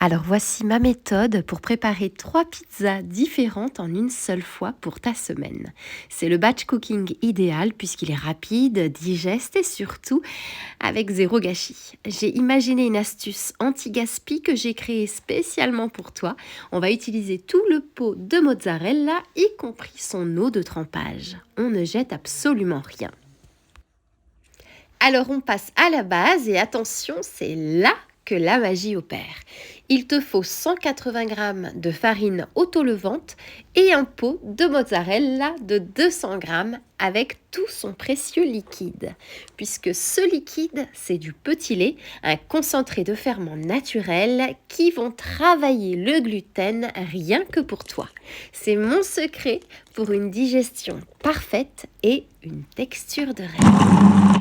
Alors voici ma méthode pour préparer 3 pizzas différentes en une seule fois pour ta semaine. C'est le batch cooking idéal puisqu'il est rapide, digeste et surtout avec zéro gâchis. J'ai imaginé une astuce anti-gaspi que j'ai créée spécialement pour toi. On va utiliser tout le pot de mozzarella, y compris son eau de trempage. On ne jette absolument rien. Alors on passe à la base et attention, c'est là que la magie opère. Il te faut 180 g de farine autolevante et un pot de mozzarella de 200 g avec tout son précieux liquide. Puisque ce liquide, c'est du petit lait, un concentré de ferments naturels qui vont travailler le gluten rien que pour toi. C'est mon secret pour une digestion parfaite et une texture de rêve.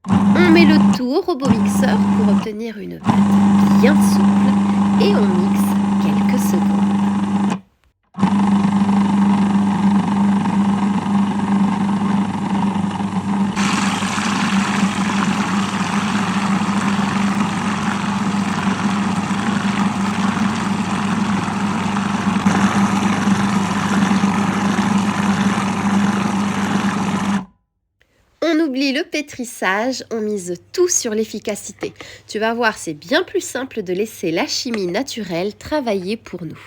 On met le tout au robot mixeur pour obtenir une pâte bien souple et on mixe quelques secondes. On oublie le pétrissage, on mise tout sur l'efficacité. Tu vas voir, c'est bien plus simple de laisser la chimie naturelle travailler pour nous.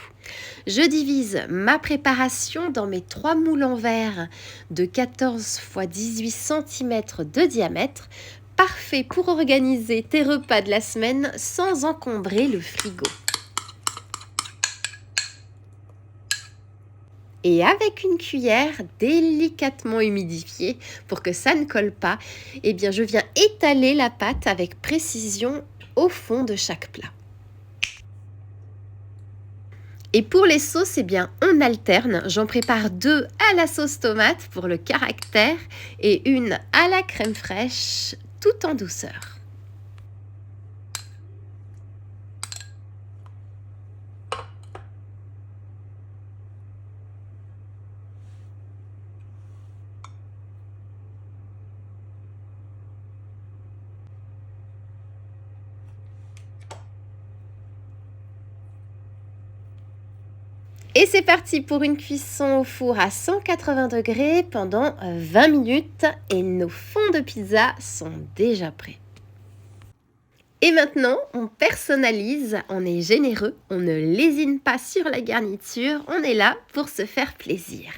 Je divise ma préparation dans mes 3 moules en verre de 14 x 18 cm de diamètre, parfait pour organiser tes repas de la semaine sans encombrer le frigo. Et avec une cuillère délicatement humidifiée pour que ça ne colle pas, eh bien je viens étaler la pâte avec précision au fond de chaque plat. Et pour les sauces, eh bien on alterne. J'en prépare 2 à la sauce tomate pour le caractère et une à la crème fraîche tout en douceur. Et c'est parti pour une cuisson au four à 180 degrés pendant 20 minutes et nos fonds de pizza sont déjà prêts. Et maintenant, on personnalise, on est généreux, on ne lésine pas sur la garniture, on est là pour se faire plaisir.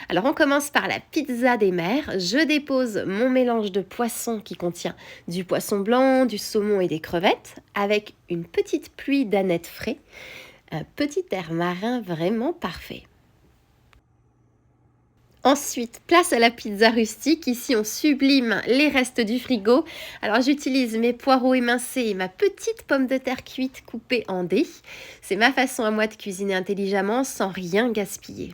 Alors on commence par la pizza des mers. Je dépose mon mélange de poissons qui contient du poisson blanc, du saumon et des crevettes avec une petite pluie d'anettes frais. Un petit air marin vraiment parfait. Ensuite, place à la pizza rustique. Ici, on sublime les restes du frigo. Alors, j'utilise mes poireaux émincés et ma petite pomme de terre cuite coupée en dés. C'est ma façon à moi de cuisiner intelligemment sans rien gaspiller.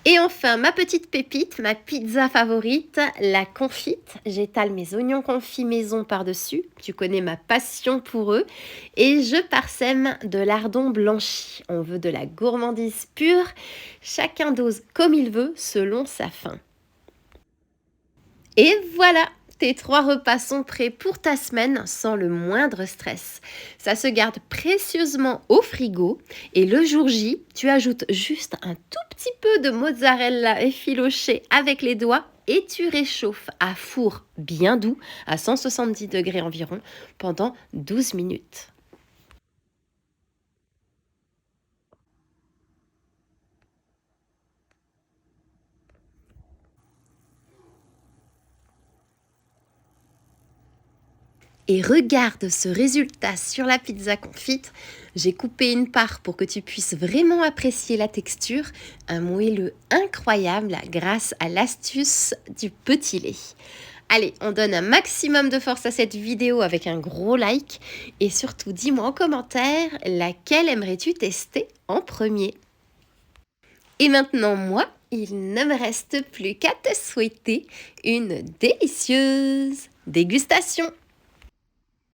Et enfin, ma petite pépite, ma pizza favorite, la confite. J'étale mes oignons confits maison par-dessus. Tu connais ma passion pour eux. Et je parsème de lardons blanchis. On veut de la gourmandise pure. Chacun dose comme il veut selon sa faim. Et voilà, tes 3 repas sont prêts pour ta semaine sans le moindre stress. Ça se garde précieusement au frigo et le jour J, tu ajoutes juste un tout petit peu de mozzarella effiloché avec les doigts et tu réchauffes à four bien doux à 170 degrés environ pendant 12 minutes. Et regarde ce résultat sur la pizza confite. J'ai coupé une part pour que tu puisses vraiment apprécier la texture. Un moelleux incroyable grâce à l'astuce du petit lait. Allez, on donne un maximum de force à cette vidéo avec un gros like. Et surtout, dis-moi en commentaire laquelle aimerais-tu tester en premier. Et maintenant, moi, il ne me reste plus qu'à te souhaiter une délicieuse dégustation.